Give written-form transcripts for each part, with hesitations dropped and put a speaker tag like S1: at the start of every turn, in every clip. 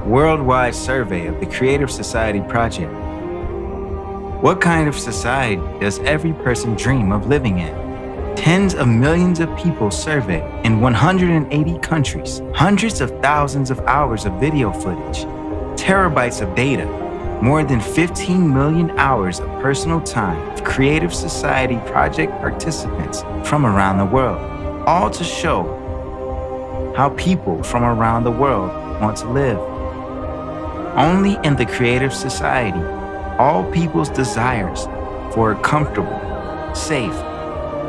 S1: worldwide survey of the Creative Society Project. What kind of society does every person dream of living in? Tens of millions of people surveyed in 180 countries, hundreds of thousands of hours of video footage, terabytes of data, more than 15 million hours of personal time of Creative Society Project participants from around the world, all to show how people from around the world want to live. Only in the Creative Society, all people's desires for a comfortable, safe,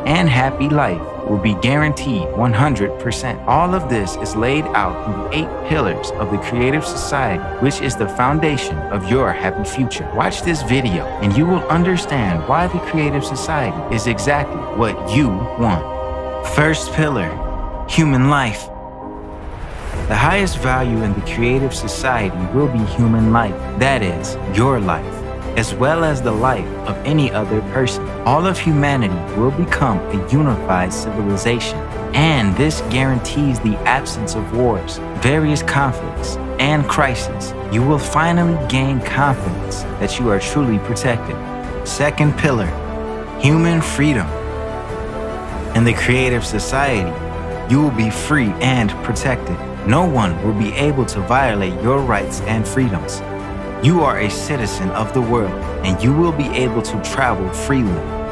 S1: and happy life will be guaranteed 100%. All of this is laid out in the 8 pillars of the Creative Society, which is the foundation of your happy future. Watch this video and you will understand why the Creative Society is exactly what you want. First pillar, human life. The highest value in the Creative Society will be human life, that is, your life, as well as the life of any other person. All of humanity will become a unified civilization, and this guarantees the absence of wars, various conflicts, and crises. You will finally gain confidence that you are truly protected. Second pillar, human freedom. In the Creative Society, you will be free and protected. No one will be able to violate your rights and freedoms. You are a citizen of the world, and you will be able to travel freely.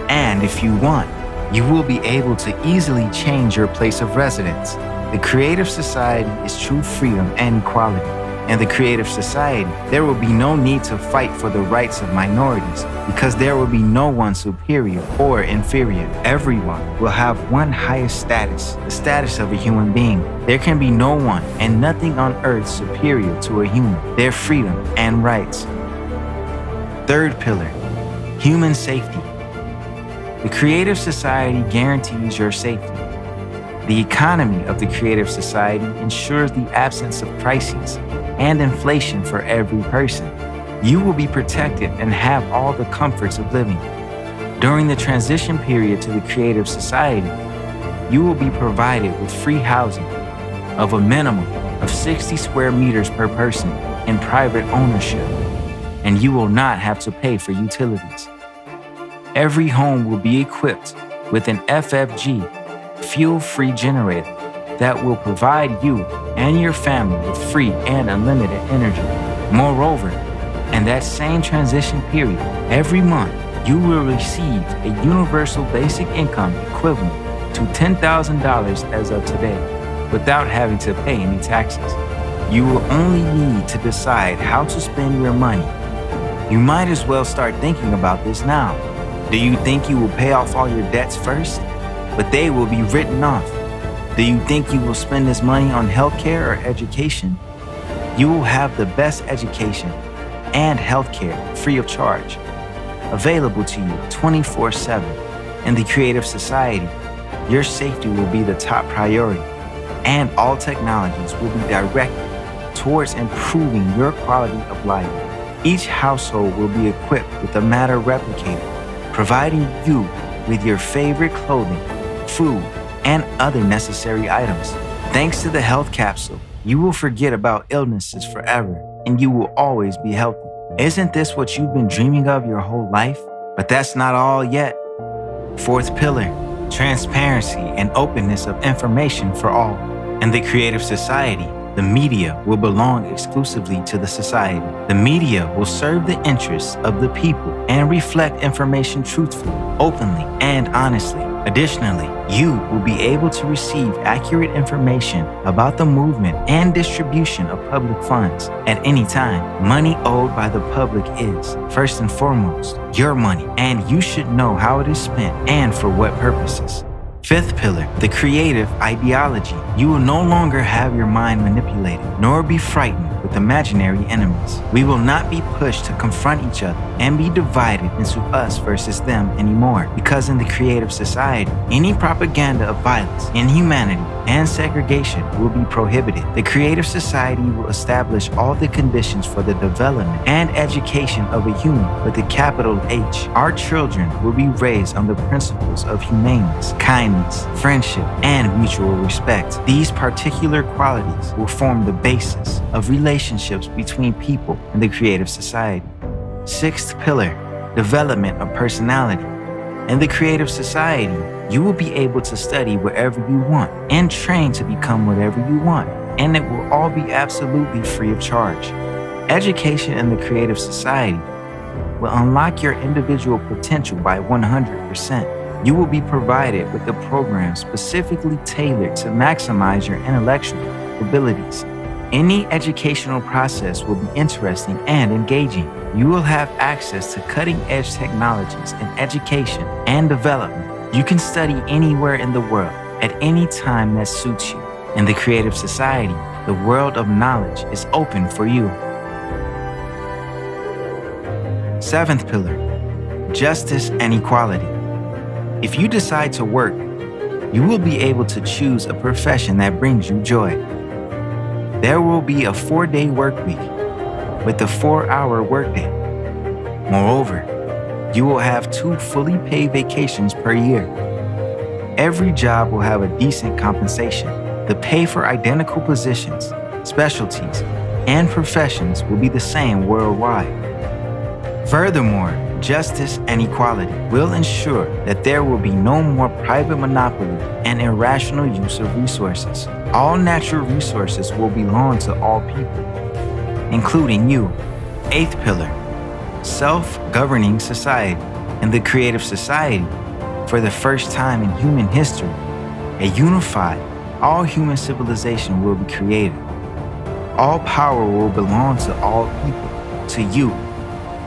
S1: And if you want, you will be able to easily change your place of residence. The Creative Society is true freedom and equality. In the Creative Society, there will be no need to fight for the rights of minorities because there will be no one superior or inferior. Everyone will have one highest status, the status of a human being. There can be no one and nothing on earth superior to a human, their freedom and rights. Third pillar, human safety. The Creative Society guarantees your safety. The economy of the Creative Society ensures the absence of crises and inflation for every person. You will be protected and have all the comforts of living. During the transition period to the Creative Society, you will be provided with free housing of a minimum of 60 square meters per person in private ownership, and you will not have to pay for utilities. Every home will be equipped with an FFG, fuel-free generator, that will provide you and your family with free and unlimited energy. Moreover, in that same transition period, every month you will receive a universal basic income equivalent to $10,000 as of today, without having to pay any taxes. You will only need to decide how to spend your money. You might as well start thinking about this now. Do you think you will pay off all your debts first? But they will be written off. Do you think you will spend this money on healthcare or education? You will have the best education and healthcare free of charge, available to you 24/7. In the Creative Society, your safety will be the top priority, and all technologies will be directed towards improving your quality of life. Each household will be equipped with a matter replicator, providing you with your favorite clothing, food, and other necessary items. Thanks to the health capsule, you will forget about illnesses forever, and you will always be healthy. Isn't this what you've been dreaming of your whole life? But that's not all yet. Fourth pillar, transparency and openness of information for all. In the Creative Society, the media will belong exclusively to the society. The media will serve the interests of the people and reflect information truthfully, openly, and honestly. Additionally, you will be able to receive accurate information about the movement and distribution of public funds at any time. Money owed by the public is, first and foremost, your money, and you should know how it is spent and for what purposes. Fifth pillar, the creative ideology. You will no longer have your mind manipulated, nor be frightened with imaginary enemies. We will not be pushed to confront each other and be divided into us versus them anymore, because in the Creative Society, any propaganda of violence, inhumanity, and segregation will be prohibited. The Creative Society will establish all the conditions for the development and education of a human with a capital H. Our children will be raised on the principles of humaneness, kindness, friendship, and mutual respect. These particular qualities will form the basis of relationships relationships between people in the creative society. Sixth pillar, development of personality. In the creative society, you will be able to study wherever you want and train to become whatever you want, and it will all be absolutely free of charge. Education in the creative society will unlock your individual potential by 100%. You will be provided with a program specifically tailored to maximize your intellectual abilities. Any educational process will be interesting and engaging. You will have access to cutting-edge technologies in education and development. You can study anywhere in the world at any time that suits you. In the creative society, the world of knowledge is open for you. Seventh pillar, justice and equality. If you decide to work, you will be able to choose a profession that brings you joy. There will be a 4-day work week with a 4-hour workday. Moreover, you will have 2 fully paid vacations per year. Every job will have a decent compensation. The pay for identical positions, specialties, and professions will be the same worldwide. Furthermore, justice and equality will ensure that there will be no more private monopoly and irrational use of resources. All natural resources will belong to all people, including you. Eighth pillar, self-governing society. In the creative society, for the first time in human history, a unified, all-human civilization will be created. All power will belong to all people, to you.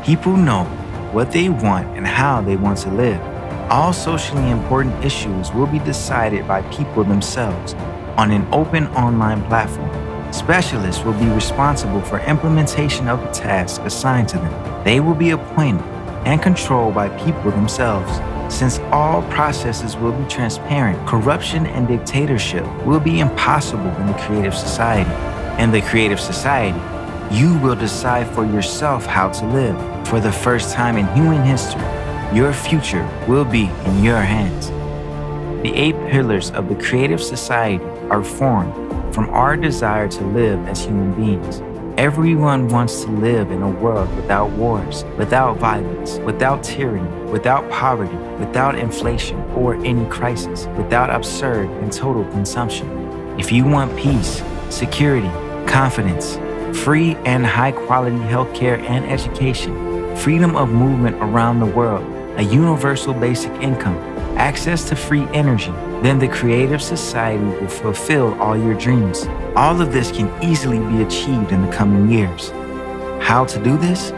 S1: People know what they want and how they want to live. All socially important issues will be decided by people themselves on an open online platform. Specialists will be responsible for implementation of the tasks assigned to them. They will be appointed and controlled by people themselves. Since all processes will be transparent, corruption and dictatorship will be impossible in the creative society. In the creative society, you will decide for yourself how to live. For the first time in human history, your future will be in your hands. The 8 pillars of the creative society are formed from our desire to live as human beings. Everyone wants to live in a world without wars, without violence, without tyranny, without poverty, without inflation or any crisis, without absurd and total consumption. If you want peace, security, confidence, free and high-quality healthcare and education, freedom of movement around the world, a universal basic income, access to free energy, then the creative society will fulfill all your dreams. All of this can easily be achieved in the coming years. How to do this?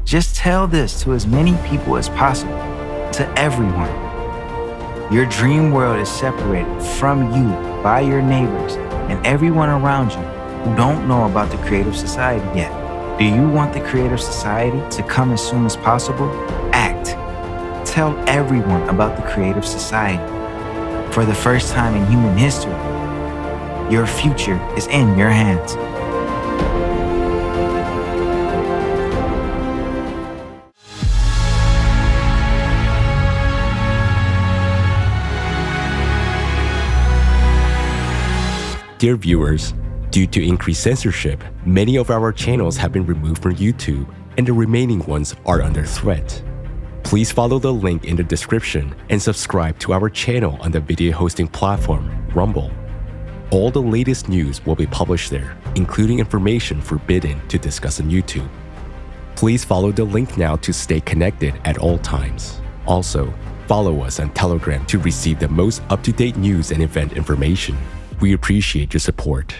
S1: Just tell this to as many people as possible, to everyone. Your dream world is separated from you by your neighbors and everyone around you who don't know about the creative society yet. Do you want the creative society to come as soon as possible? Act. Tell everyone about the creative society. For the first time in human history, your future is in your hands.
S2: Dear viewers, due to increased censorship, many of our channels have been removed from YouTube, and the remaining ones are under threat. Please follow the link in the description and subscribe to our channel on the video hosting platform, Rumble. All the latest news will be published there, including information forbidden to discuss on YouTube. Please follow the link now to stay connected at all times. Also, follow us on Telegram to receive the most up-to-date news and event information. We appreciate your support.